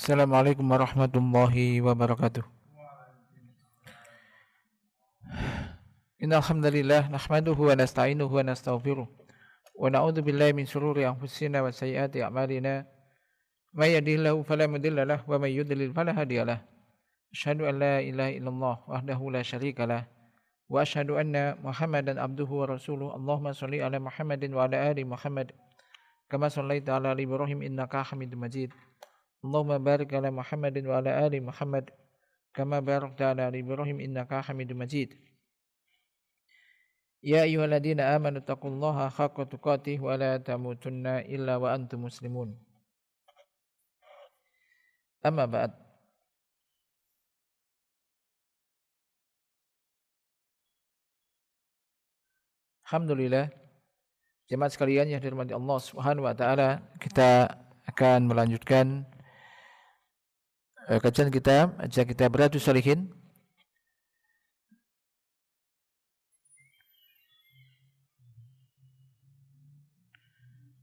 Assalamualaikum warahmatullahi wabarakatuh. Innal hamdalillah nahmaduhu wa nasta'inuhu wa nastaghfiruh wa na'udzu billahi min shururi anfusina wa sayyiati a'malina. May yahdihillahu fala mudilla lahu wa may yudlil fala hadiya lahu. Asyhadu an la ilaha illallah wahdahu la syarika lah wa asyhadu anna Muhammadan abduhu wa rasuluh. Allahumma shalli ala Muhammadin wa ala ali Muhammad kama shallaita ala ali Ibrahim innaka Hamidum Majid. Allahumma barik ala Muhammadin wa ala ali Muhammad kama barakta ala ali Ibrahim innaka Hamidum Majid. Ya ayyuhalladzina amanu taqullaha haqqa tuqatih wa la tamutunna illa wa antum muslimun. Amma ba'd. Alhamdulillah, jemaat sekalian yang dirahmati Allah Subhanahu wa taala, kita akan melanjutkan kajian kita Riyadhus Shalihin.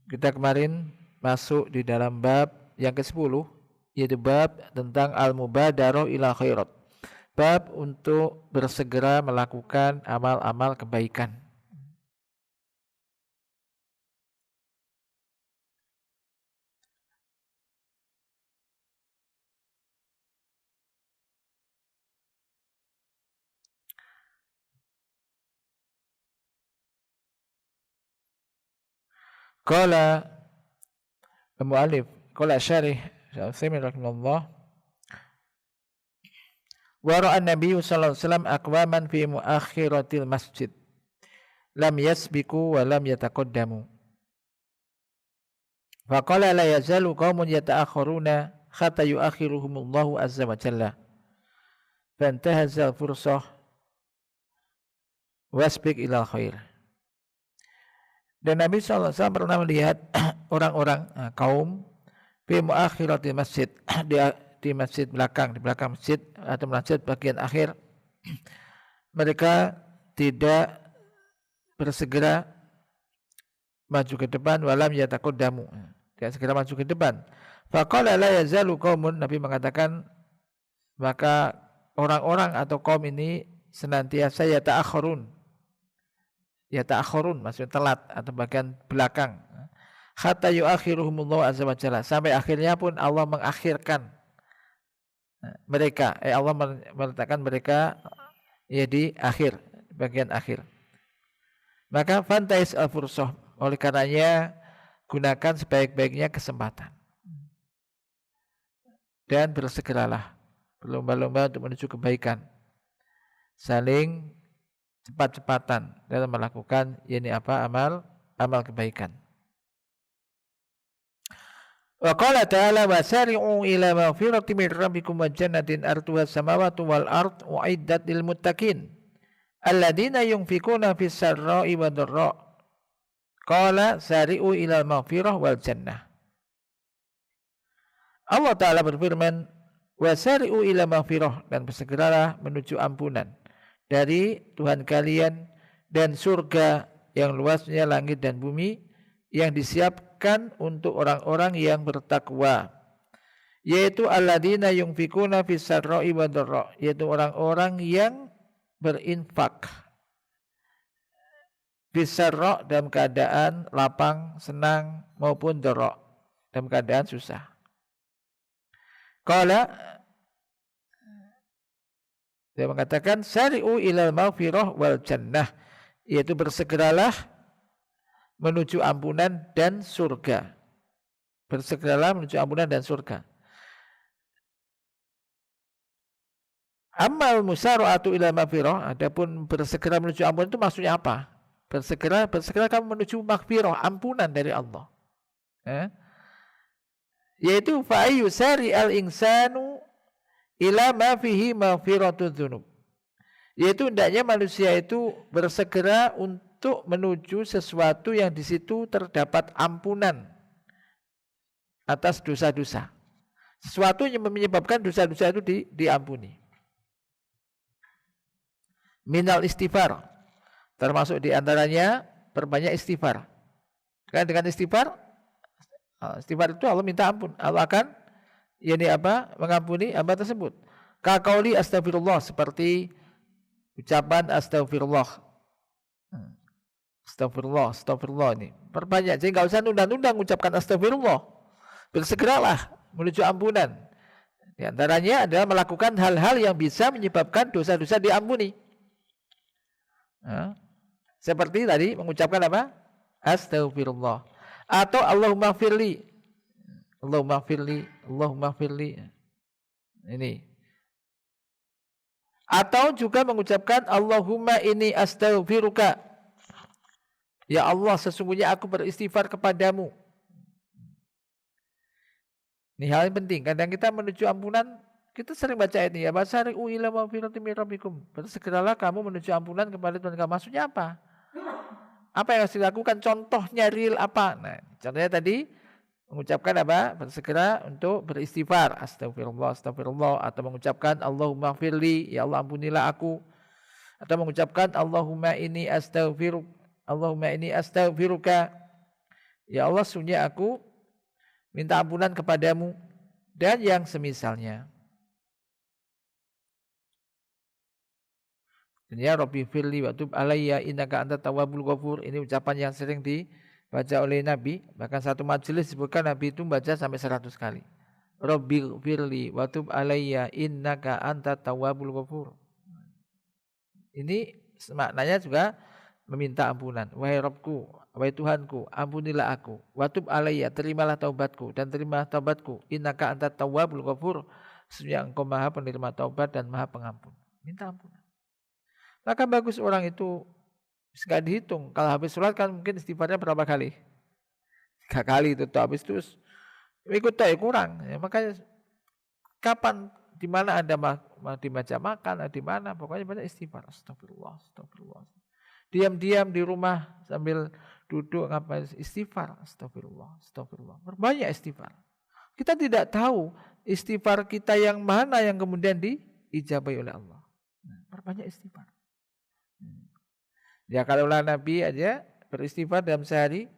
Kita kemarin masuk di dalam bab yang ke-10, yaitu bab tentang al-mubadarah ila khairat. Bab untuk bersegera melakukan amal-amal kebaikan. Qala al-mu'allif, qala syarih Al-Utsaimin rahimahullah, wa ra'a an-nabiy sallallahu alaihi wasallam aqwaman fi muakhiratil masjid lam yasbiqu wa lam yataqaddamu. Fa qala la yazalu qaumun yata'akhiruna hatta yu'akhiruhumullahu azza wa jalla. Fantahazal fursah wasbiq ila khair. Dan Nabi SAW pernah melihat orang-orang kaum fi muakhiratil masjid di masjid belakang, di belakang masjid atau masjid bagian akhir, mereka tidak bersegera maju ke depan, walam yataqaddamu, tidak segera maju ke depan. Faqala la yazalu qaumun, Nabi mengatakan maka orang-orang atau kaum ini senantiasa yata'akhirun, maksudnya telat atau bagian belakang. Hatta yu'akhiruhumullahu azza wa jalla, sampai akhirnya pun Allah mengakhirkan mereka, Allah meletakkan mereka ya di akhir, bagian akhir. Maka fantais al-fursah, oleh karenanya gunakan sebaik-baiknya kesempatan dan bersegeralah, berlomba-lomba untuk menuju kebaikan, saling cepat-cepatan dalam melakukan amal kebaikan. Wa qala ta'ala wasari'u ila maghfiratin min rabbikum wa jannatin arduha samawati wal ard uiddat lil muttaqin alladzina yunfikuna fis sarra'i wad dharra. Qala sari'u ila maghfirah wal jannah. Allah Ta'ala berfirman, wasari'u ila maghfirah, dan bersegeralah menuju ampunan dari Tuhan kalian dan surga yang luasnya langit dan bumi, yang disiapkan untuk orang-orang yang bertakwa, yaitu alladzina yunfikuna fis sarra'i wad dharra, yaitu orang-orang yang berinfak fis sarra, dalam keadaan lapang senang, maupun dharra, dalam keadaan susah. Qala, dia mengatakan sari'u ilal maghfirah wal jannah, yaitu bersegeralah menuju ampunan dan surga. Bersegeralah menuju ampunan dan surga. Amal musara'atu ila maghfirah, adapun bersegera menuju ampunan itu maksudnya apa? Bersegera kamu menuju maghfirah, ampunan dari Allah. Yaitu fa'ayyu sari al-insanu ila ma fihi maghfiratun dzunub, yaitu hendaknya manusia itu bersegera untuk menuju sesuatu yang di situ terdapat ampunan atas dosa-dosa, sesuatu yang menyebabkan dosa-dosa itu diampuni. Minal istighfar, termasuk diantaranya perbanyak istighfar. Kan dengan istighfar itu Allah minta ampun, Allah akan yakni apa? Mengampuni apa tersebut. Kaqauli astagfirullah, seperti ucapan astagfirullah. Astagfirullah, astagfirullah ini. Perbanyak, jadi enggak usah nunda-nunda mengucapkan astagfirullah. Bersegeralah menuju ampunan. Di antaranya adalah melakukan hal-hal yang bisa menyebabkan dosa-dosa diampuni. Nah, seperti tadi mengucapkan apa? Astagfirullah. Atau Allahumma firli. Allahumma firli, Allahumma firli. Ini. Atau juga mengucapkan Allahumma inni astaghfiruka. Ya Allah, sesungguhnya aku beristighfar kepadamu. Ini hal yang penting. Kadang kita menuju ampunan, kita sering baca ayat ini ya, basari'u ila maghfiratin min rabbikum. Bersegeralah kamu menuju ampunan kepada Tuhan kamu. Maksudnya apa? Apa yang harus dilakukan? Contohnya real apa? Nah, contohnya tadi mengucapkan apa? Bersegera untuk beristighfar. Astagfirullah, astagfirullah. Atau mengucapkan Allahumma firli, ya Allah ampunilah aku. Atau mengucapkan Allahumma inni astaghfiruka. Ya Allah, sesungguhnya aku minta ampunan kepadamu. Dan yang semisalnya. Ya Rabbi firli wa tub alayya innaka antat tawwabul ghafur. Ini ucapan yang sering dibaca oleh Nabi. Bahkan satu majelis disebutkan Nabi itu membaca sampai 100 kali. Rabbi firli wa tub alayya innaka antat tawwabul ghafur. Ini maknanya juga meminta ampunan. Wahai Rabbku, wahai Tuhanku, ampunilah aku. Wa tub alayya, terimalah taubatku dan terimalah taubatku. Innaka antat tawwabul ghafur. Sesungguhnya Engkau Maha penerima taubat dan Maha pengampun. Minta ampunan. Maka bagus orang itu nggak dihitung. Kalau habis sholat kan mungkin istighfarnya berapa kali? 3 kali itu habis terus ikut tak kurang. Ya, makanya kapan di mana Anda dibaca makan, di mana pokoknya banyak istighfar. Astagfirullah, astagfirullah. Diam-diam di rumah sambil duduk ngapain istighfar. Astagfirullah, astagfirullah. Berbanyak istighfar. Kita tidak tahu istighfar kita yang mana yang kemudian diijabai oleh Allah. Berbanyak istighfar. Ya kalau Nabi aja beristighfar dalam sehari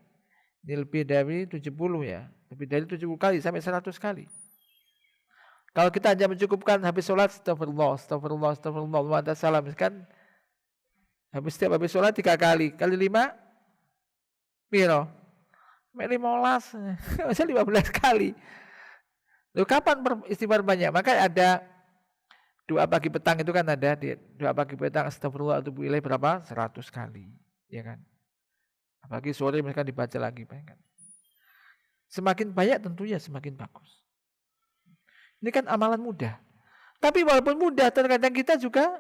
ini lebih dari 70 ya. Lebih dari 70 kali sampai 100 kali. Kalau kita hanya mencukupkan habis sholat astagfirullah, astagfirullah, astagfirullah, wa salam kan setiap habis sholat 3 kali. Kali 5 piro? 15. Masa 15 kali. Lalu kapan istighfar banyak? Maka ada doa pagi petang itu kan ada di doa pagi petang astagfirullah atubu ilaih berapa? 100 kali, ya kan? Apalagi sore mereka dibaca lagi, kan? Semakin banyak tentunya semakin bagus. Ini kan amalan mudah. Tapi walaupun mudah, terkadang kita juga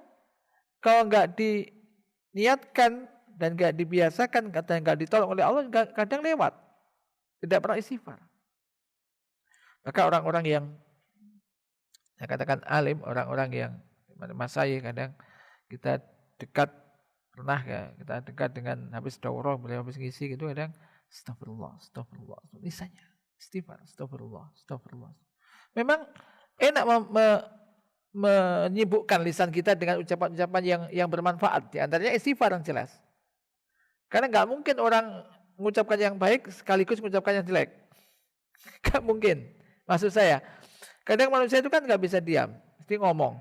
kalau enggak diniatkan dan enggak dibiasakan, kadang enggak ditolong oleh Allah, kadang lewat. Tidak pernah istighfar. Maka orang-orang yang saya katakan alim, orang-orang yang masai kadang kita dekat, pernah ya, kita dekat dengan habis daurah, beliau habis ngisi gitu kadang astagfirullah, astagfirullah, lisannya istighfar, astagfirullah, astagfirullah. Memang enak menyibukkan lisan kita dengan ucapan-ucapan yang bermanfaat, di antaranya istighfar yang jelas. Karena enggak mungkin orang mengucapkan yang baik sekaligus mengucapkan yang jelek. Enggak mungkin. Maksud saya, kadang manusia itu kan nggak bisa diam, mesti ngomong.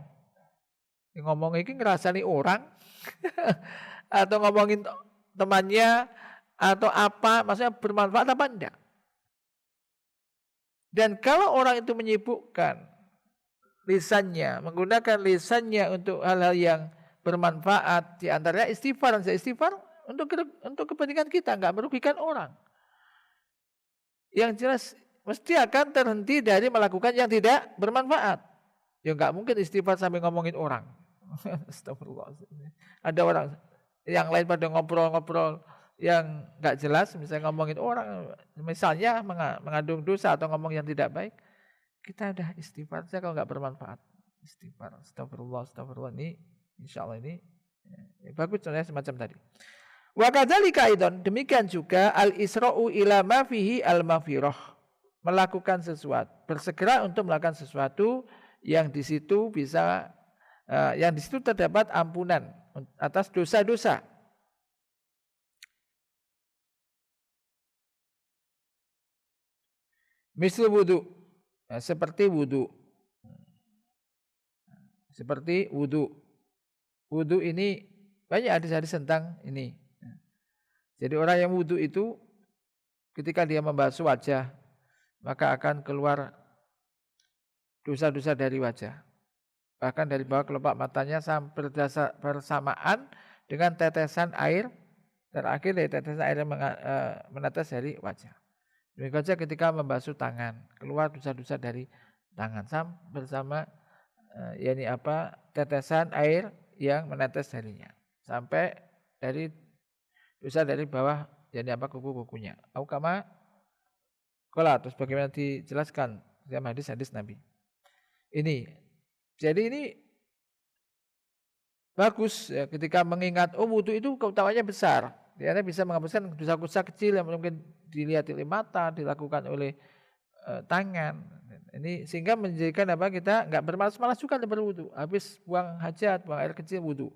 Ngomong ini ngerasani orang, atau ngomongin temannya, atau apa, maksudnya bermanfaat apa enggak. Dan kalau orang itu menyibukkan lisannya, menggunakan lisannya untuk hal-hal yang bermanfaat, di antaranya istighfar, dan istighfar untuk kepentingan kita, nggak merugikan orang. Yang jelas mesti akan terhenti dari melakukan yang tidak bermanfaat. Ya enggak mungkin istighfar sampai ngomongin orang. Astagfirullah. Ada orang yang lain pada ngobrol-ngobrol yang enggak jelas, misalnya ngomongin orang, misalnya mengandung dosa atau ngomong yang tidak baik, kita ada istighfar saja kalau enggak bermanfaat. Istighfar, astagfirullah, astagfirullah ini insyaallah ini ya, bagus contohnya semacam tadi. Wa kadzalika aidan, demikian juga al-isra'u ila ma fihi al-maghfirah. Melakukan sesuatu, bersegera untuk melakukan sesuatu yang di situ bisa, yang di situ terdapat ampunan atas dosa-dosa. Misal wudu, seperti wudu. Seperti wudu. Wudu ini banyak hadis-hadis tentang ini. Jadi orang yang wudu itu ketika dia membasuh wajah, maka akan keluar dosa-dosa dari wajah. Bahkan dari bawah kelopak matanya sampai bersamaan dengan tetesan air terakhir dari tetesan air yang menetes dari wajah. Demikian saja ketika membasuh tangan, keluar dosa-dosa dari tangan bersama tetesan air yang menetes darinya sampai dari dosa dari bawah kuku-kukunya. Au kama qala, terus bagaimana dijelaskan dalam hadis-hadis Nabi. Jadi ini bagus ya, ketika mengingat wudu itu keutamanya besar. Dia bisa menghapuskan dosa-dosa kecil yang mungkin dilihat oleh mata, dilakukan oleh tangan. Ini sehingga menjadikan kita enggak bermalas-malas juga berwudu. Habis buang hajat, buang air kecil wudu.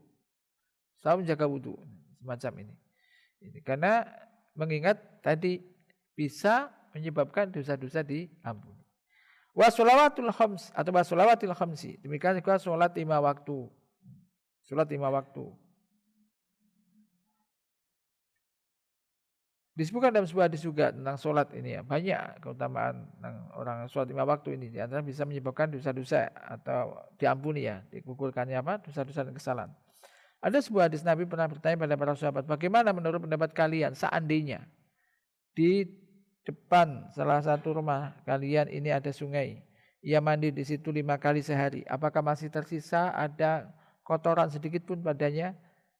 Selalu menjaga wudu semacam ini. Karena mengingat tadi bisa menyebabkan dosa-dosa diampuni. Wa sholawatul khams atau wa sholawatil khamsi. Demikian juga salat 5 waktu. Salat 5 waktu. Disebutkan dalam sebuah hadis juga tentang sholat ini ya. Banyak keutamaan tentang orang sholat 5 waktu ini. Di antara bisa menyebabkan dosa-dosa atau diampuni ya. Dikukurkannya dosa-dosa dan kesalahan. Ada sebuah hadis Nabi pernah bertanya pada para sahabat. Bagaimana menurut pendapat kalian seandainya di depan salah satu rumah kalian ini ada sungai. Ia mandi di situ 5 kali sehari. Apakah masih tersisa ada kotoran sedikit pun padanya?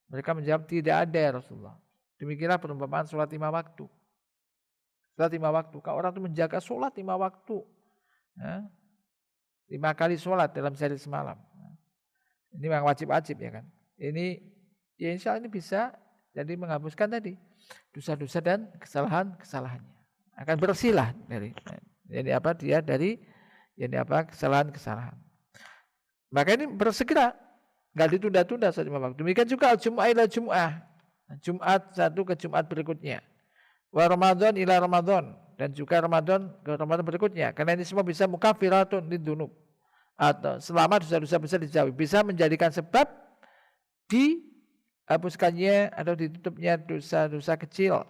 Mereka menjawab tidak ada ya Rasulullah. Demikianlah perumpamaan sholat 5 waktu. Sholat 5 waktu. Kalau orang itu menjaga sholat 5 waktu. 5 kali sholat dalam sehari semalam. Ini memang wajib-wajib ya kan. Ini ya insya Allah ini bisa jadi menghapuskan tadi dosa-dosa dan kesalahan-kesalahannya. Akan bersihlah dari kesalahan-kesalahan. Maka ini bersegera. Enggak ditunda-tunda sholat 5 waktu. Demikian juga Jum'ah ila Jum'ah. Jumat satu ke Jumat berikutnya. Wa Ramadan ila Ramadan. Dan juga Ramadan ke Ramadan berikutnya. Karena ini semua bisa mukafiratun lidunub. Atau selama dosa-dosa besar dijauhi. Bisa menjadikan sebab dihapuskannya atau ditutupnya dosa-dosa kecil.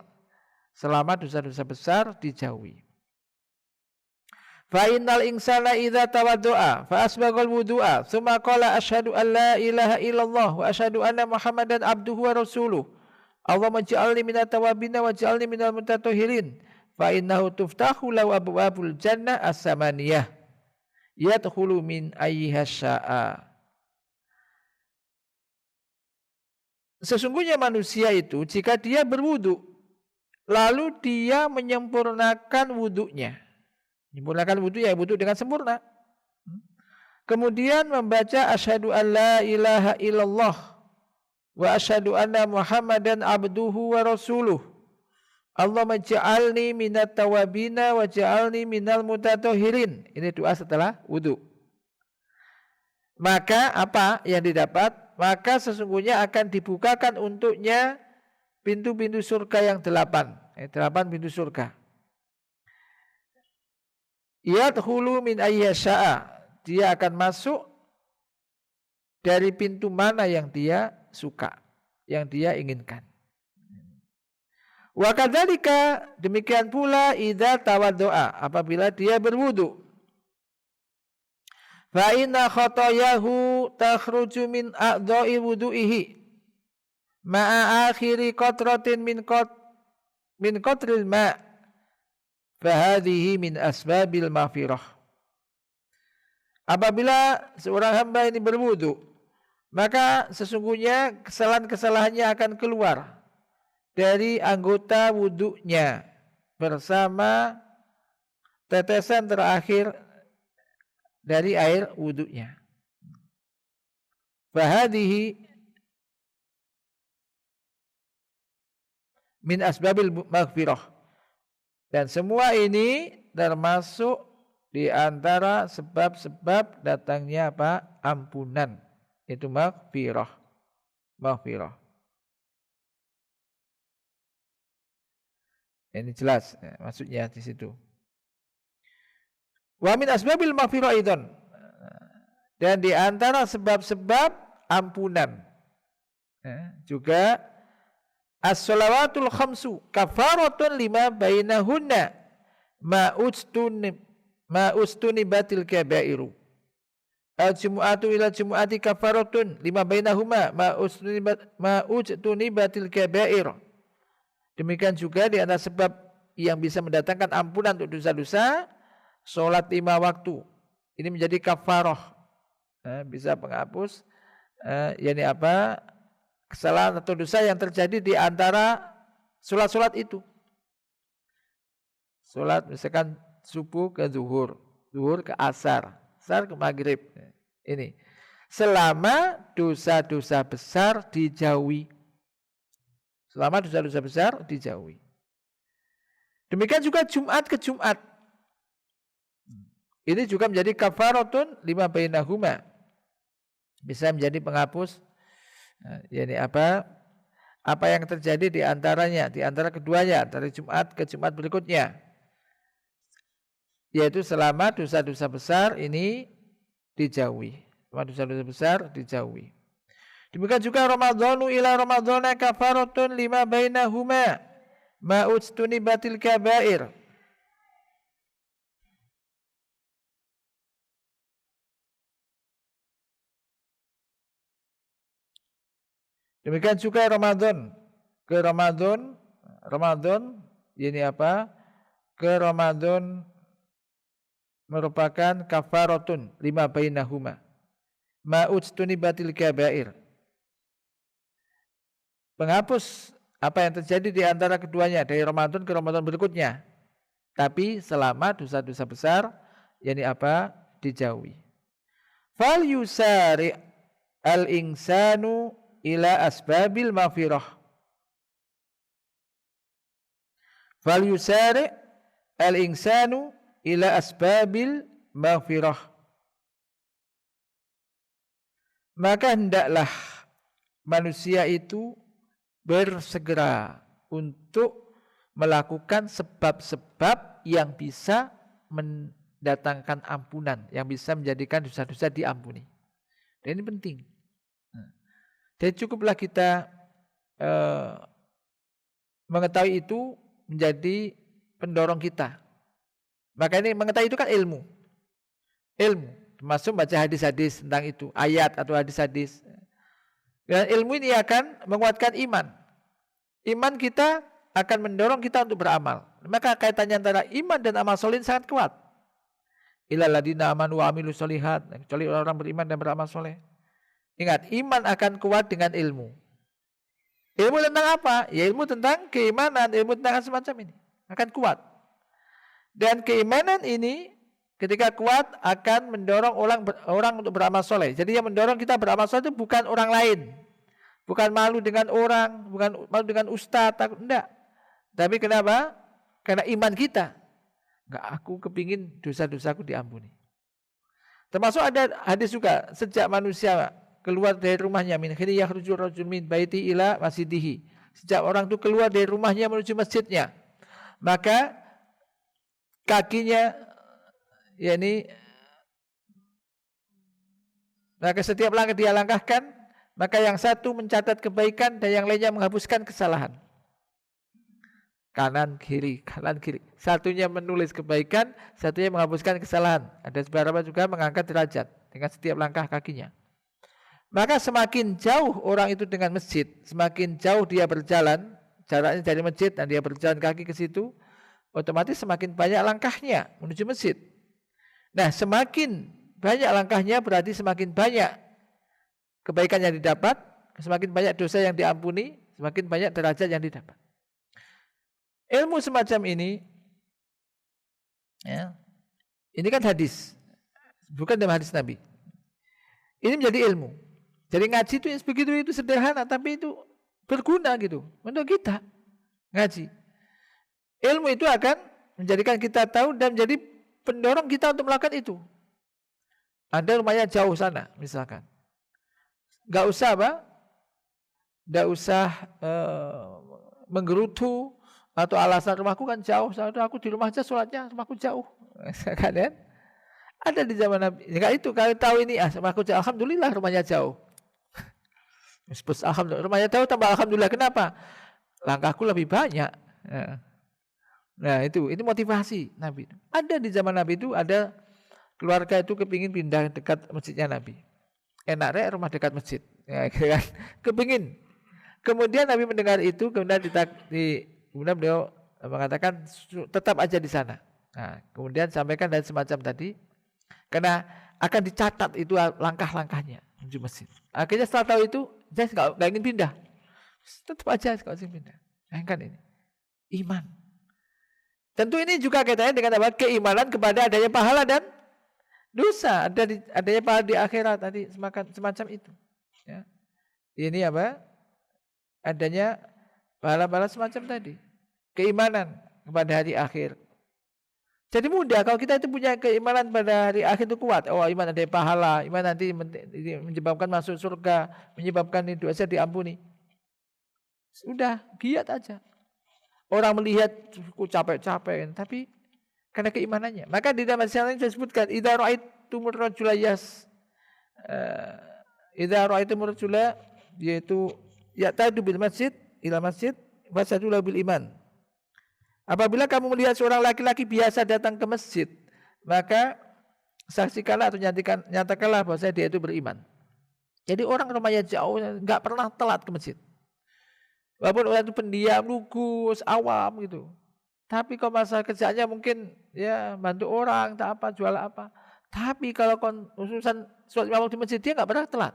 Selama dosa-dosa besar dijauhi. Fa innal insana idza tawaddoa fa asbaghal wudu'a tsumma qala asyhadu an la ilaha illallah wa asyhadu anna Muhammadan abduhu wa rasuluh. Allahumma ij'alni minat tawabina wa ij'alni minal mutatahhirin. Fa innahu tuftahu lahu abwabul jannah as-samaniyah. Yadkhulu min ayyiha syaa. Sesungguhnya manusia itu jika dia berwudu lalu dia menyempurnakan wudunya. Menyempurnakan wudu ya wudu dengan sempurna. Kemudian membaca asyhadu an la ilaha illallah wa asyhadu anna Muhammadan abduhu wa rasuluh. Allahumma ja'alni minat tawabina wa ja'alni minal mutatahhirin. Ini doa setelah wudu. Maka apa yang didapat? Maka sesungguhnya akan dibukakan untuknya pintu-pintu surga yang 8. 8 pintu surga. Yadkhulu min ayyasya'a. Dia akan masuk dari pintu mana yang dia suka, yang dia inginkan. Wa kadzalika, demikian pula idza tawaddoa, apabila dia berwudu. Fa inna khatayahu takhruju min a'dha'i wudu'ihi ma'a akhiri qatratin min qatril ma'. Fa hadhihi min asbabil maghfirah. Apabila seorang hamba ini berwudu, maka sesungguhnya kesalahan-kesalahannya akan keluar dari anggota wudunya bersama tetesan terakhir dari air wudunya. Fahadihi min asbabil maghfirah. Dan semua ini termasuk di antara sebab-sebab datangnya ampunan. Itu maghfirah. Maghfirah. Ini jelas maksudnya di situ. Wa min asbabil maghfirah aidan. Dan di antara sebab-sebab ampunan juga as-shalawatul khamsu kafaratun lima bainahunna ma ustunibatil kabairu. Al-jumu'atu ila jumu'ati kafaratun lima bainahuma ma ustunibatil kabair. Demikian juga di antara sebab yang bisa mendatangkan ampunan untuk dosa-dosa, sholat 5 waktu. Ini menjadi kafarah. Bisa menghapus kesalahan atau dosa yang terjadi di antara sholat-sholat itu. Sholat misalkan subuh ke zuhur, zuhur ke asar, asar ke maghrib. Ini selama dosa-dosa besar dijauhi. Selama dosa-dosa besar dijauhi. Demikian juga Jumat ke Jumat. Ini juga menjadi kafaratun lima bainahuma. Bisa menjadi penghapus apa yang terjadi di antaranya, di antara keduanya, dari Jumat ke Jumat berikutnya. Yaitu selama dosa-dosa besar ini dijauhi. Selama dosa-dosa besar dijauhi. Demikian juga Ramadhanu ila Ramadhana kafaratun lima bainahuma ma ustunibatil kabair. Demikian juga Ramadan ke Ramadan ini ke Ramadan merupakan kafaratun lima bainahuma ma ustunibatil kabair. Penghapus apa yang terjadi di antara keduanya dari Ramadan ke Ramadan berikutnya. Tapi selama dosa-dosa besar dijauhi. Fal yusari al-insanu ila asbabil maghfirah. Fal yusari al-insanu ila asbabil maghfirah. Maka hendaklah manusia itu bersegera untuk melakukan sebab-sebab yang bisa mendatangkan ampunan, yang bisa menjadikan dosa-dosa diampuni. Dan ini penting. Jadi cukuplah kita mengetahui itu menjadi pendorong kita. Maka ini mengetahui itu kan ilmu. Ilmu, termasuk baca hadis-hadis tentang itu, ayat atau hadis-hadis. Dan ilmu ini akan menguatkan iman. Iman kita akan mendorong kita untuk beramal. Maka kaitannya antara iman dan amal soleh sangat kuat. Illal ladzina amanu wa amilus sholihat, kecuali orang beriman dan beramal soleh. Ingat, iman akan kuat dengan ilmu. Ilmu tentang apa? Ya ilmu tentang keimanan, ilmu tentang semacam ini. Akan kuat. Dan keimanan ini ketika kuat akan mendorong orang untuk beramal soleh. Jadi yang mendorong kita beramal soleh itu bukan orang lain. Bukan malu dengan orang, bukan malu dengan ustadz, enggak. Tapi kenapa? Karena iman kita. Enggak, aku kepingin dosa-dosaku diampuni. Termasuk ada hadis juga, sejak manusia keluar dari rumahnya, min khiri yakhruju rajul min baiti ila masjidihi. Sejak orang itu keluar dari rumahnya menuju masjidnya, maka kakinya maka setiap langkah dia langkahkan, maka yang satu mencatat kebaikan dan yang lainnya menghapuskan kesalahan. Kanan kiri. Satunya menulis kebaikan, satunya menghapuskan kesalahan. Ada beberapa juga mengangkat derajat dengan setiap langkah kakinya. Maka semakin jauh orang itu dengan masjid, semakin jauh dia berjalan, jaraknya dari masjid dan dia berjalan kaki ke situ, otomatis semakin banyak langkahnya menuju masjid. Nah, semakin banyak langkahnya berarti semakin banyak kebaikan yang didapat, semakin banyak dosa yang diampuni, semakin banyak derajat yang didapat. Ilmu semacam ini, ini kan hadis, bukan dalam hadis Nabi. Ini menjadi ilmu. Jadi ngaji itu begitu itu sederhana, tapi itu berguna gitu untuk kita ngaji. Ilmu itu akan menjadikan kita tahu dan menjadi pendorong kita untuk melakukan itu. Anda rumahnya jauh sana, misalkan, nggak usah menggerutu atau alasan rumahku kan jauh, aku di rumah aja sholatnya, rumahku jauh, kan? Ada di zaman Nabi. Ya itu kalau tahu ini, aku alhamdulillah rumahnya jauh. Alhamdulillah rumahnya jauh tambah alhamdulillah. Kenapa? Langkahku lebih banyak. Ya. Nah itu motivasi Nabi. Ada di zaman Nabi itu ada keluarga itu kepingin pindah dekat masjidnya Nabi. Enaknya rumah dekat masjid. Ya, kan? Kepingin. Kemudian Nabi mendengar itu, kemudian beliau mengatakan tetap aja di sana. Nah, kemudian sampaikan dan semacam tadi, karena akan dicatat itu langkah-langkahnya menuju masjid. Akhirnya setelah tahu itu, saya nggak ingin pindah. Tetap aja nggak ingin pindah. Bayangkan ini, iman. Tentu ini juga kaitannya dengan apa? Keimanan kepada adanya pahala dan dosa, adanya pahala di akhirat tadi semacam itu. Ya. Ini apa? Adanya pahala-pahala semacam tadi. Keimanan kepada hari akhir. Jadi mudah kalau kita itu punya keimanan pada hari akhir itu kuat. Oh, iman ada pahala, iman nanti menyebabkan masuk surga, menyebabkan dosa diampuni. Sudah, giat aja. Orang melihat capek-capek, tapi karena keimanannya. Maka di dalam hadis lain disebutkan, idza ra'aitumur rajula idza ra'aitumur rajula, yaitu ya'tadu bil masjid ila masjid fasadula bil iman. Apabila kamu melihat seorang laki-laki biasa datang ke masjid, maka saksikanlah atau nyatakanlah bahwa dia itu beriman. Jadi orang rumahnya jauh, enggak pernah telat ke masjid. Walaupun orang itu pendiam, lugus, awam gitu. Tapi kalau masa kerjanya mungkin ya bantu orang, tak apa, jual apa. Tapi kalau urusan sholat lima waktu di masjid, dia enggak pernah telat.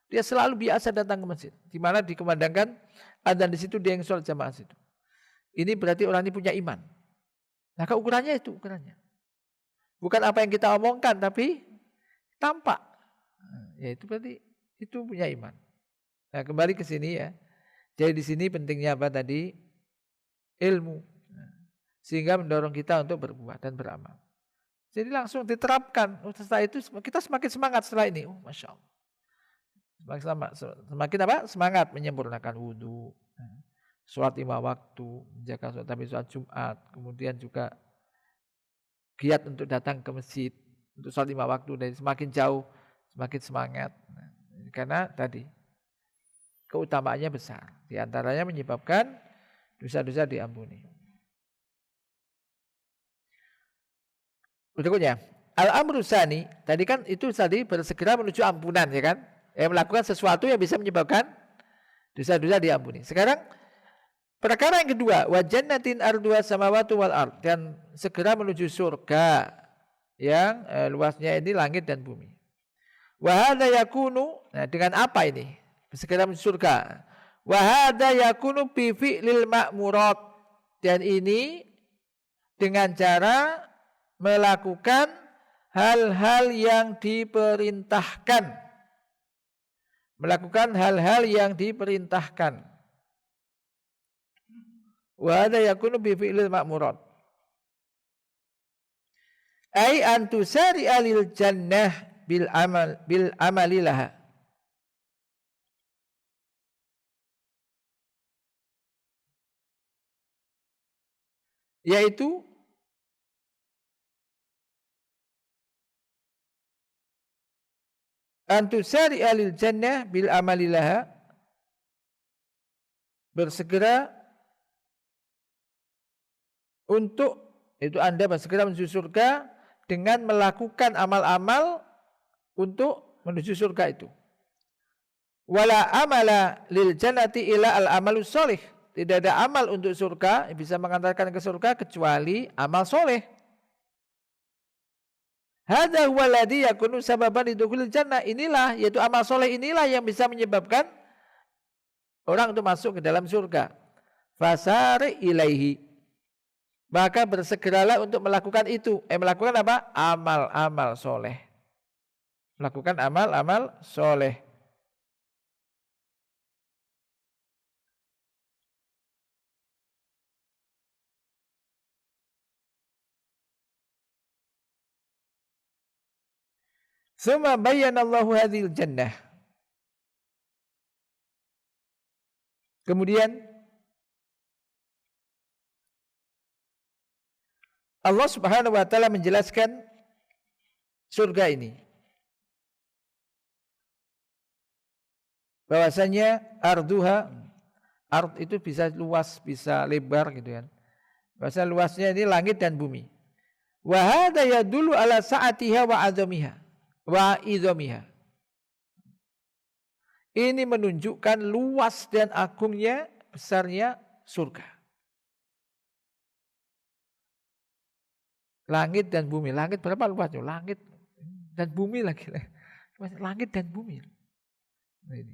Dia selalu biasa datang ke masjid. Di mana dikumandangkan adzan di situ, dia yang sholat jamaah situ. Ini berarti orang ini punya iman. Maka ukurannya itu, ukurannya. Bukan apa yang kita omongkan, tapi tampak. Ya itu berarti itu punya iman. Nah kembali ke sini ya. Jadi di sini pentingnya apa tadi? Ilmu. Sehingga mendorong kita untuk berbuat dan beramal. Jadi langsung diterapkan. Setelah itu kita semakin semangat setelah ini. Oh, Masya Allah. Semakin apa? Semangat menyempurnakan wudhu. Sholat 5 waktu. Menjaga sholat, tapi sholat Jumat. Kemudian juga giat untuk datang ke masjid. Untuk sholat 5 waktu. Dan semakin jauh, semakin semangat. Karena tadi keutamaannya besar. Di antaranya menyebabkan dosa-dosa diampuni. Berikutnya, al-amru tsani, tadi kan itu tadi bersegera menuju ampunan ya kan? Melakukan sesuatu yang bisa menyebabkan dosa-dosa diampuni. Sekarang perkara yang kedua, wa jannatin arduha samawati wal ard, dan segera menuju surga yang luasnya ini langit dan bumi. Wa hadza yakunu, nah dengan apa ini? Segera menuju surga. Wa hadza yakunu bi fi'lil ma'murat, dan ini dengan cara melakukan hal-hal yang diperintahkan. Melakukan hal-hal yang diperintahkan. Wa hadza yakunu bi fi'lil ma'murat. Ai an tusari'a lil jannah bil amali laha. Yaitu antusari alil jannah bil amalilaha, bersegera untuk itu Anda bersegera menuju surga dengan melakukan amal-amal untuk menuju surga itu. Wala amala lil jannati ila al amalus solih. Tidak ada amal untuk surga yang bisa mengantarkan ke surga kecuali amal soleh. Hadza huwa alladhi yakunu sababan lidukhulil jannah. Inilah, yaitu amal soleh inilah yang bisa menyebabkan orang untuk masuk ke dalam surga. Fasari ilaihi. Maka bersegeralah untuk melakukan itu. Melakukan apa? Amal-amal soleh. Melakukan amal-amal soleh. Tsumma bayyana Allahu hadhil jannah. Kemudian Allah Subhanahu wa taala menjelaskan surga ini. Bahwasanya arduha, ard itu bisa luas, bisa lebar gitu kan. Bahasa luasnya ini langit dan bumi. Wa hadza yadullu ala sa'atiha wa azamiha wa idhamiha. Ini menunjukkan luas dan agungnya, besarnya surga. Langit dan bumi. Langit berapa luasnya? Langit dan bumi lagi. Langit dan bumi. Ini.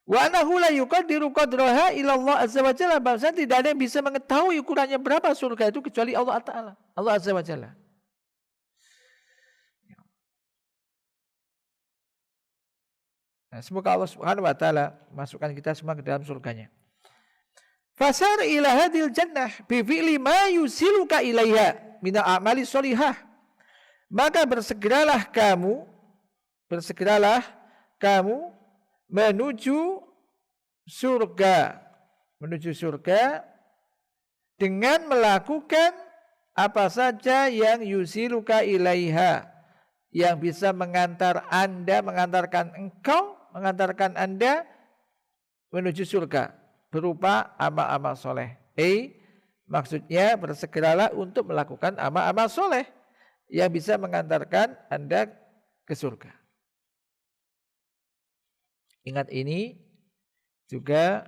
Wa anahu la yuqaddiru qadraha ila Allah azza wa jalla. Bahwasanya tidak ada yang bisa mengetahui ukurannya berapa surga itu kecuali Allah Ta'ala. Allah azza wa jalla. Nah, semoga Allah Subhanahu wa taala masukkan kita semua ke dalam surganya. Fasar ila hadil jannah bi fi'li ma yusiluka ilaiha min a'mali sholihah. Maka bersegeralah kamu menuju surga dengan melakukan apa saja yang yusiluka ilaiha, yang bisa mengantarkan Anda menuju surga berupa amal-amal soleh. Maksudnya bersegeralah untuk melakukan amal-amal soleh yang bisa mengantarkan Anda ke surga. Ingat ini juga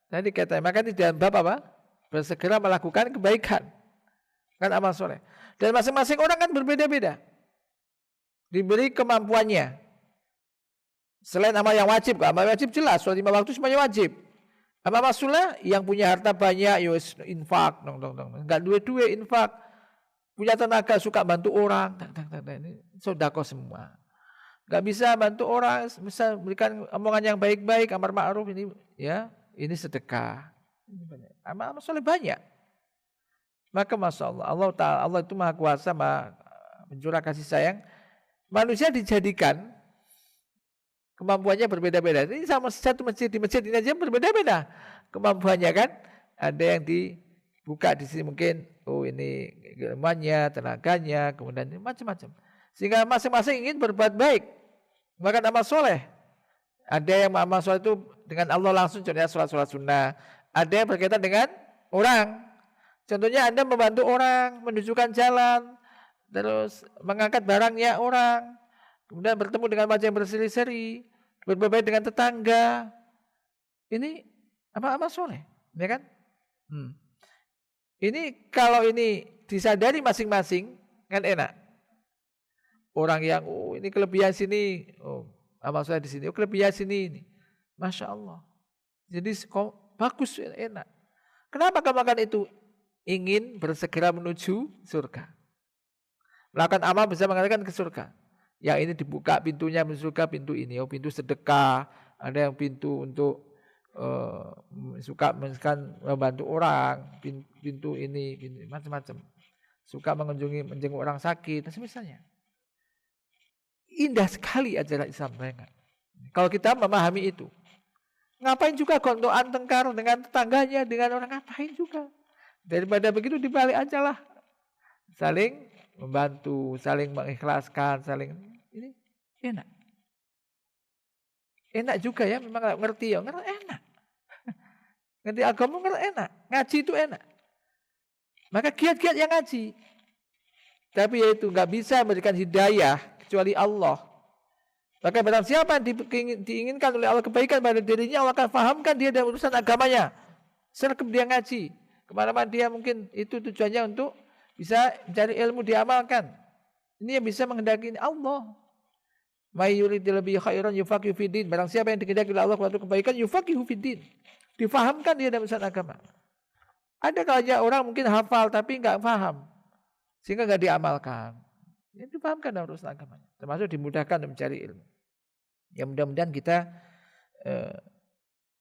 tadi kata, maka di dalam bab apa? Bersegera melakukan kebaikan, kan amal soleh. Dan masing-masing orang kan berbeda-beda, diberi kemampuannya. Selain amal yang wajib, amal wajib jelas, sholat 5 waktu semuanya wajib. Amal sunnah yang punya harta banyak, yos infak, enggak duit infak, punya tenaga suka bantu orang, ini sedekah semua. Gak bisa bantu orang, bisa berikan omongan yang baik-baik, amar ma'ruf, ini ya, ini sedekah. Amal soleh banyak. Maka Masya Allah, Allah itu Maha Kuasa, Maha mencurah kasih sayang. Manusia dijadikan kemampuannya berbeda-beda. Ini sama satu masjid, di masjid ini aja berbeda-beda kemampuannya kan. Ada yang dibuka di sini mungkin, ini ilmuannya, tenaganya, kemudian macam-macam. Sehingga masing-masing ingin berbuat baik. Maka amal soleh. Ada yang amal soleh itu dengan Allah langsung, contohnya sholat sunnah. Ada yang berkaitan dengan orang. Contohnya Anda membantu orang, menunjukkan jalan, terus mengangkat barangnya orang, kemudian bertemu dengan wajah yang berseri-seri, berbuat baik dengan tetangga. Ini amal soleh, ya kan? Ini kalau ini disadari masing-masing kan enak. Orang yang ini kelebihan sini, amal soleh di sini, kelebihan sini ini. Masya Allah. Jadi bagus, enak. Kenapa kamu akan itu? Ingin bersegera menuju surga. Melakukan amal bisa mengantarkan ke surga. Yang ini dibuka pintunya menuju surga, pintu ini. Pintu sedekah, ada yang pintu untuk suka membantu orang, pintu ini, macam-macam. Suka menjenguk orang sakit, dan semisalnya. Indah sekali ajaran Islam mereka. Kalau kita memahami itu. Ngapain juga gontokan tengkar dengan tetangganya, dengan orang, ngapain juga. Daripada begitu dibalik aja lah. Saling membantu, saling mengikhlaskan, saling ini enak. Enak juga ya, memang ngerti ya, enak. Ngerti agama enak, ngaji itu enak. Maka giat-giat yang ngaji. Tapi yaitu nggak bisa memberikan hidayah kecuali Allah. Maka barang siapa diinginkan oleh Allah kebaikan pada dirinya, Allah akan fahamkan dia dalam urusan agamanya. Sergap dia ngaji. Kemana-mana dia mungkin itu tujuannya untuk bisa mencari ilmu diamalkan. Ini yang bisa menghendaki Allah. May yuridil bihi khairan yufaqihu fiddin. Barang siapa yang dikehendaki oleh Allah suatu kebaikan, yufaqihu fiddin. Difahamkan dia dalam urusan agama. Ada kalanya orang mungkin hafal tapi enggak paham. Sehingga enggak diamalkan. Ini dipahamkan dalam urusan agamanya. Termasuk dimudahkan untuk mencari ilmu. Ya mudah-mudahan kita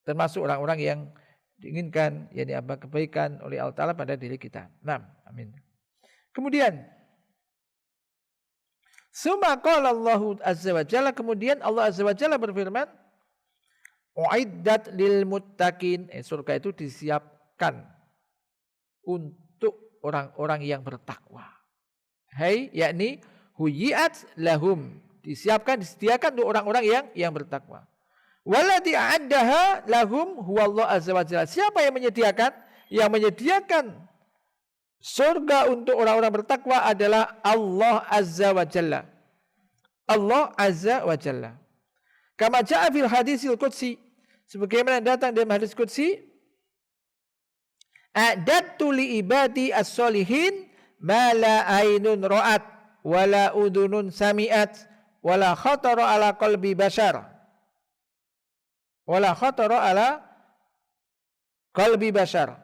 termasuk orang-orang yang diinginkan yakni apa kebaikan oleh Allah Ta'ala pada diri kita. Nah, amin. Kemudian summa qala Allah azza wa jalla, kemudian Allah azza wa jalla berfirman, uiddat lil muttaqin, surga itu disiapkan untuk orang-orang yang bertakwa. Yakni huyiat lahum, disediakan untuk orang-orang yang bertakwa. Walladzi a'addaha lahum huwallahu azza wa jalla. Siapa yang menyediakan? Yang menyediakan surga untuk orang-orang bertakwa adalah Allah azza wa jalla. Allah azza wa jalla. Kama ja'a fil hadisil qudsi, sebagaimana datang dalam hadis qudsi, a'dattu li ibadi as-solihin ma la ainun ra'at wala udunun sami'at wala khatara ala qalbi bashar. Wala khatara ala qalbi bashar.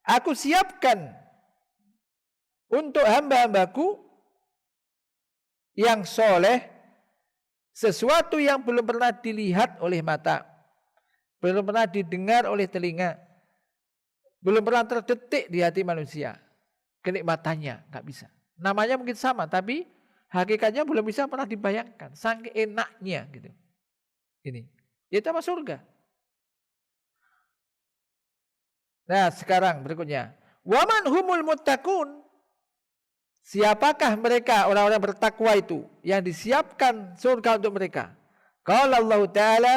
Aku siapkan untuk hamba-hambaku yang soleh sesuatu yang belum pernah dilihat oleh mata, belum pernah didengar oleh telinga, belum pernah terdetik di hati manusia. Kenikmatannya nggak bisa. Namanya mungkin sama, tapi hakikatnya belum bisa pernah dibayangkan. Saking enaknya gitu. Ini, itu apa surga? Nah sekarang berikutnya, waman humul muttaqun. Siapakah mereka orang-orang bertakwa itu yang disiapkan surga untuk mereka? Qala Allah Ta'ala,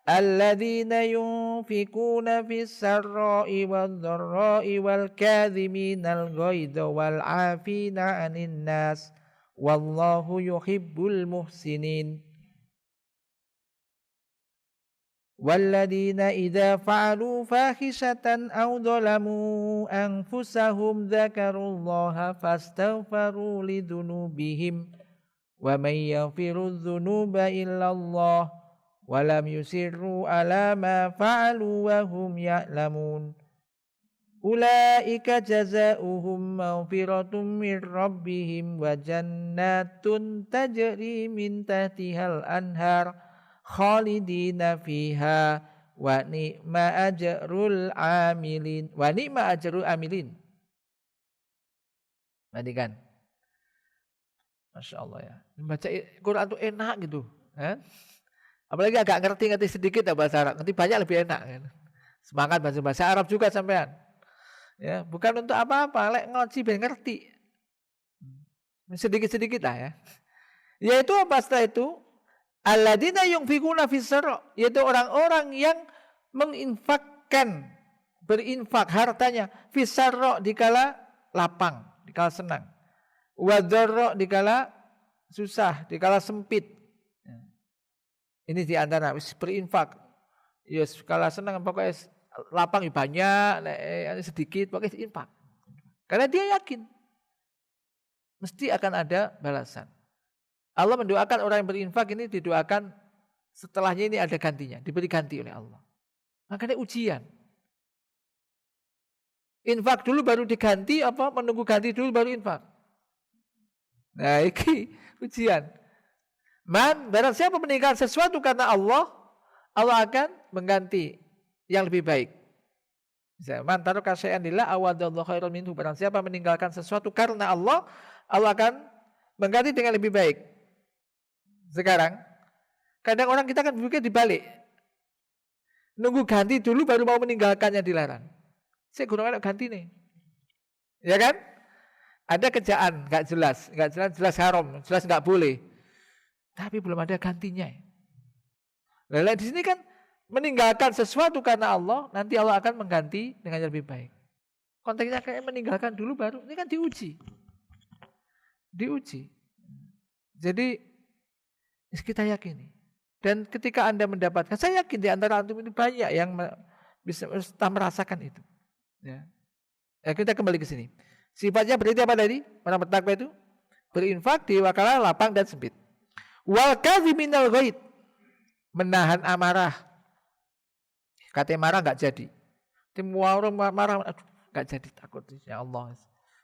alladzina yunfikuna fis sarra'i wad dharra'i wal kadhiminal ghaidha wal 'afina 'anil nas wallahu yuhibbul muhsinin. Walladzina idza fa'alu fahishatan aw dhalamu anfusahum dzakarullaha fastaghfaru lidzunubihim wa may yaghfiru dzunuba illallah wa lam yusirru ala ma fa'alu wa hum ya'lamun. Ulaika jazaohum maghfiratun mir rabbihim wa jannatun tajri min tahtihal anhar khalidina fiha wa ni'ma ajrul amilin. Wa ni'ma ajrul amilin. Perhatikan. Masya Allah ya. Membaca Quran itu enak gitu. Apalagi agak ngerti sedikit ya bahasa Arab. Ngerti banyak lebih enak. Kan? Semangat bahasa Arab juga sampean. Ya, bukan untuk apa-apa. Lek ngoci biar ngerti. Sedikit-sedikit lah ya. Yaitu apa setelah itu? Alladzina yunfikuna fis sarra, yaitu orang-orang yang menginfakkan, berinfak hartanya fis sarra dikala lapang, dikala senang. Wa dharra dikala susah, dikala sempit. Ini di antara berinfak. Ya kala senang pokoknya lapang banyak, sedikit pokoknya infak. Karena dia yakin mesti akan ada balasan. Allah mendoakan orang yang berinfak ini didoakan setelahnya ini ada gantinya, diberi ganti oleh Allah. Makanya ujian. Infak dulu baru diganti apa menunggu ganti dulu baru infak. Nah, ini ujian. Barang siapa meninggalkan sesuatu karena Allah, Allah akan mengganti yang lebih baik. Man taraka syai'an lillah awadallahu khairan minhu. Barang siapa meninggalkan sesuatu karena Allah, Allah akan mengganti dengan lebih baik. Sekarang, kadang orang kita kan berpikir dibalik. Nunggu ganti dulu baru mau meninggalkannya dilarang. Saya kurang ada ganti nih. Ya kan? Ada kerjaan, gak jelas haram, jelas gak boleh. Tapi belum ada gantinya. Lalu di sini kan meninggalkan sesuatu karena Allah, nanti Allah akan mengganti dengan yang lebih baik. Konteksnya kayak meninggalkan dulu baru, ini kan diuji. Jadi kita yakini. Dan ketika Anda mendapatkan, saya yakin di antara antum ini banyak yang bisa merasakan itu. Ya. Kita kembali ke sini. Sifatnya berarti apa tadi? Orang bertakwa itu berinfak di wakala lapang dan sempit. Wal kadhiminal ghaid, menahan amarah. Katanya marah enggak jadi. Semua orang marah, aduh enggak jadi, takut ya Allah.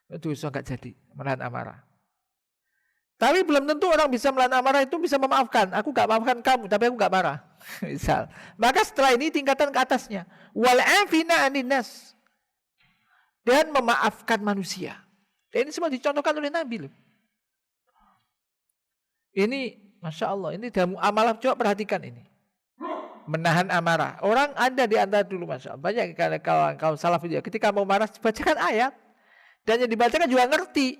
Itu dosa enggak jadi, menahan amarah. Tapi belum tentu orang bisa menahan amarah itu bisa memaafkan. Aku gak maafkan kamu, tapi aku gak marah. Misal. Maka setelah ini tingkatan ke atasnya. Wal 'afina 'anil nas. Dan memaafkan manusia. Dan ini semua dicontohkan oleh Nabi. Ini, Masya Allah, ini dalam amalah, coba perhatikan ini. Menahan amarah. Orang ada di antara dulu, Masya Allah. Banyak kalau salaf itu, ketika mau marah, bacakan ayat. Dan yang dibacakan juga ngerti.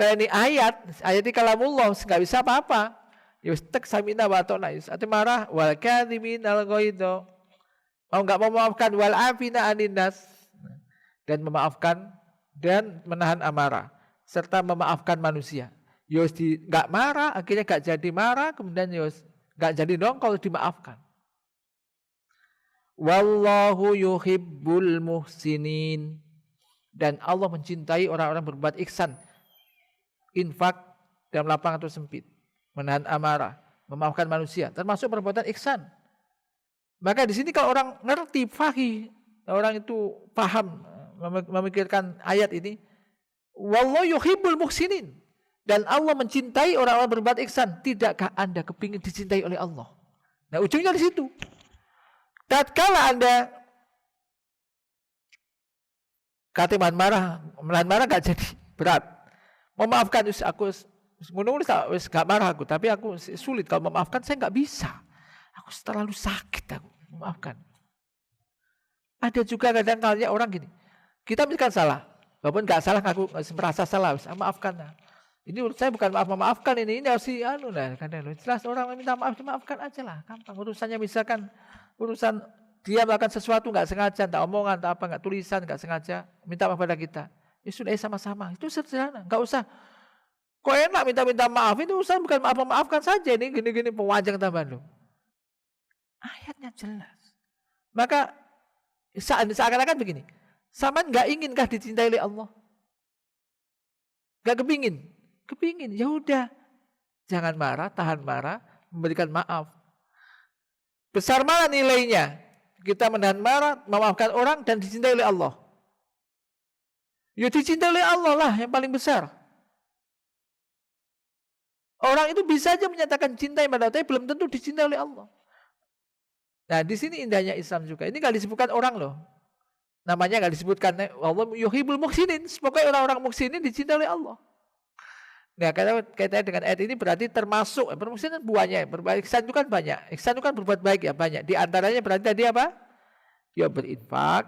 Kayak ini ayat ini kalamullah, nggak bisa apa-apa. Ya tek samina wa atona. Ate marah wal kadhimin al ghaidho. Enggak mau memaafkan wal afina anin nas. Dan memaafkan dan menahan amarah serta memaafkan manusia. Yos enggak marah, akhirnya enggak jadi marah, kemudian yos enggak jadi kalau dimaafkan. Wallahu yuhibbul muhsinin. Dan Allah mencintai orang-orang berbuat ihsan. Infak dalam lapang atau sempit. Menahan amarah. Memaafkan manusia. Termasuk perbuatan ihsan. Maka di sini kalau orang ngerti, fahih. Orang itu paham. Memikirkan ayat ini. Wallahu yuhibbul muhsinin. Dan Allah mencintai orang-orang berbuat ihsan. Tidakkah Anda kepingin dicintai oleh Allah? Nah ujungnya di situ. Tatkala Anda kata menahan marah gak jadi berat. Memaafkan aku gak marah aku, tapi aku sulit kalau memaafkan saya gak bisa. Aku terlalu sakit aku memaafkan. Ada juga kadang-kadang orang gini. Kita misalkan salah, walaupun gak salah aku merasa salah, maafkan. Ini menurut saya bukan memaafkan ini harus jelas orang minta maaf dimaafkan aja lah, gampang. Urusannya misalkan urusan dia melakukan sesuatu nggak sengaja, tak omongan, tak apa, nggak tulisan, nggak sengaja, minta maaf pada kita. Ya sudah sama-sama, itu sederhana, nggak usah. Kok enak minta maaf, itu urusan bukan maafkan saja, ini gini-gini pewajang tambahan loh. Ayatnya jelas. Maka seakan-akan begini, sama nggak inginkah dicintai oleh Allah? Nggak kepingin, ya udah, jangan marah, tahan marah, memberikan maaf. Besar mana nilainya? Kita menahan marah, memaafkan orang dan dicintai oleh Allah. Ya dicintai oleh Allah lah yang paling besar. Orang itu bisa saja menyatakan cinta pada Allah, tapi belum tentu dicintai oleh Allah. Nah di sini indahnya Islam juga. Ini gak disebutkan orang loh. Namanya gak disebutkan Allah yuhibbul muhsinin. Pokoknya orang-orang muhsinin dicintai oleh Allah. Nah kaitannya dengan ayat ini berarti termasuk permuhsinan buahnya. Ihsan itu kan banyak. Ihsan itu kan berbuat baik ya banyak. Di antaranya berarti tadi apa? Ya berinfak,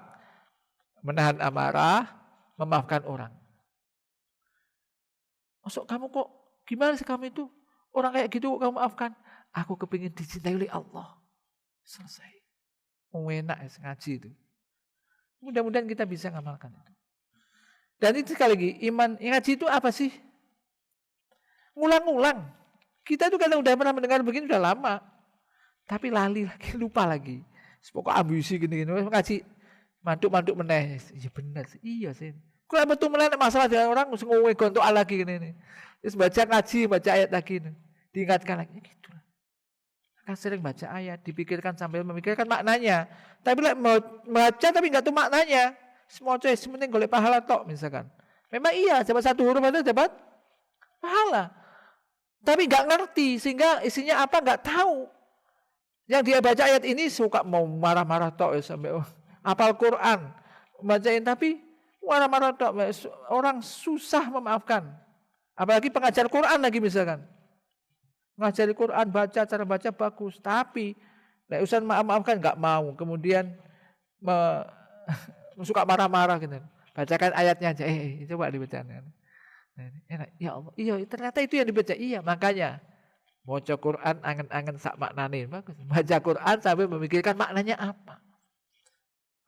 menahan amarah, memaafkan orang. Masuk kamu kok gimana sih kamu itu? Orang kayak gitu kamu maafkan. Aku kepingin dicintai oleh Allah. Selesai. Enak ya ngaji itu. Mudah-mudahan kita bisa ngamalkan itu. Dan itu sekali lagi iman ngaji itu apa sih? Ngulang-ngulang. Kita itu kalau udah pernah mendengar begini udah lama. Tapi lali lagi, lupa lagi. Pokoknya ambisi gini-gini. Ngaji mantuk-mantuk meneh. Iya benar sih. Iya sih. Kalau betul melihat masalah dengan orang, mesti ngomongin gontok lagi gini. Terus baca ngaji, baca ayat lagi. Diingatkan lagi. Gitu lah. Kan sering baca ayat, dipikirkan sambil memikirkan maknanya. Tapi mau baca tapi nggak tahu maknanya. Semua coy, sementing golek pahala tok misalkan. Memang iya, dapat satu huruf itu dapat pahala. Tapi nggak ngerti sehingga isinya apa nggak tahu. Yang dia baca ayat ini suka mau marah-marah tok sampai hafal Quran bacain tapi marah-marah tok. Orang susah memaafkan. Apalagi pengajar Quran lagi misalkan. Ngajari Quran baca cara baca bagus tapi urusan maafkan nggak mau. Kemudian suka marah-marah gitu. Bacakan ayatnya aja. Coba dibacakan. Ya Allah, iya ternyata itu yang dibaca. Iya, makanya baca Quran angen-angen sak maknane. Bagus. Baca Quran sambil memikirkan maknanya apa.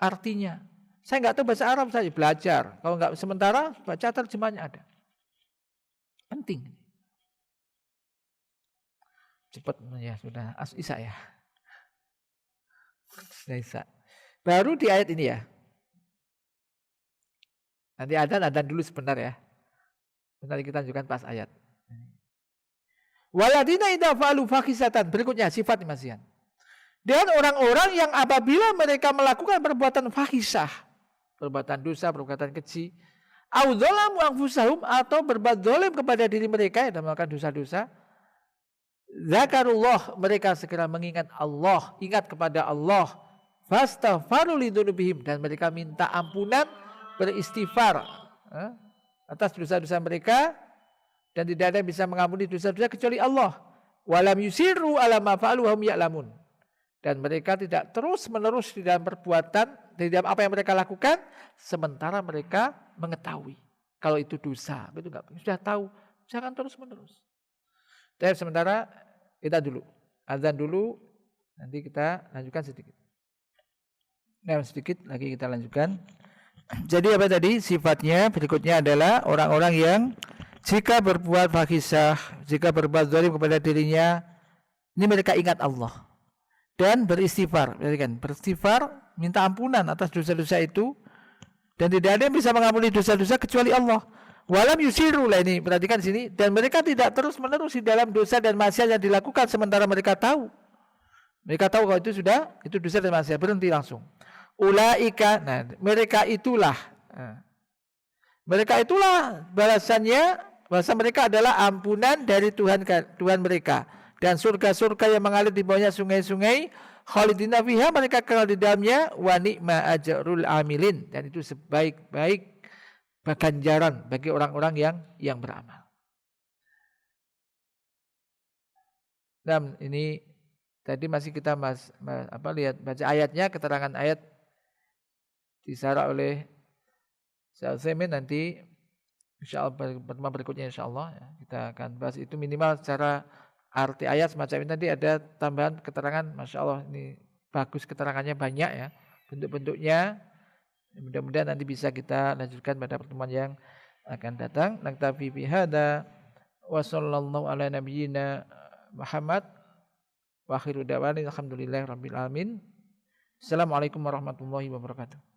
Artinya. Saya nggak tahu bahasa Arab saya belajar. Kalau nggak sementara baca terjemahnya ada. Penting. Cepat ya sudah Isa ya. Sudah Isa. Baru di ayat ini ya. Nanti adzan dulu sebentar ya. Nanti kita tunjukkan pas ayat. Waladina idza fa'alu fahisatan. Berikutnya sifat imasian. Dan orang-orang yang apabila mereka melakukan perbuatan fahisah, perbuatan dosa, perbuatan keji, au dzalamu anfusahum atau berbuat zalim kepada diri mereka yang melakukan dosa-dosa, zakarullah, mereka segera mengingat Allah, ingat kepada Allah, fastaghfaru lidzunubihim, dan mereka minta ampunan, beristighfar atas dosa-dosa mereka, dan tidak ada yang bisa mengampuni dosa-dosa kecuali Allah. Walam yusiru ala ma fa'alu hum ya'lamun. Dan mereka tidak terus-menerus di dalam perbuatan, di dalam apa yang mereka lakukan sementara mereka mengetahui. kalau itu dosa. Itu enggak, sudah tahu, jangan terus-menerus. Tapi sementara kita dulu, azan dulu, nanti kita lanjutkan sedikit. Nah, sedikit lagi kita lanjutkan. Jadi apa tadi? Sifatnya berikutnya adalah orang-orang yang jika berbuat fahisah, jika berbuat zalim kepada dirinya, ini mereka ingat Allah dan beristighfar. Beristighfar, minta ampunan atas dosa-dosa itu, dan tidak ada yang bisa mengampuni dosa-dosa kecuali Allah. Walam yusiru, lah ini perhatikan sini, dan mereka tidak terus-menerus di dalam dosa dan maksiat yang dilakukan sementara mereka tahu. Mereka tahu kalau itu dosa dan maksiat, berhenti langsung. Ulaika, nah mereka itulah balasannya, balasan mereka adalah ampunan dari Tuhan mereka, dan surga-surga yang mengalir di bawahnya sungai-sungai, khalidina fiha, mereka kekal di dalamnya, wa ni'ma ajrul amilin, dan itu sebaik-baik ganjaran bagi orang-orang yang beramal. Dan ini tadi masih kita lihat baca ayatnya, keterangan ayat disarah oleh Syekh Utsaimin, nanti insyaallah pertemuan berikutnya insyaallah ya, kita akan bahas itu minimal secara arti ayat semacam ini. Nanti ada tambahan keterangan, Masya Allah ini bagus, keterangannya banyak ya, bentuk-bentuknya. Mudah-mudahan nanti bisa kita lanjutkan pada pertemuan yang akan datang. Naktafi bihada wa sallallahu ala nabiyyina Muhammad wa akhiru da'wana alhamdulillahi rabbil alamin. Assalamualaikum warahmatullahi wabarakatuh.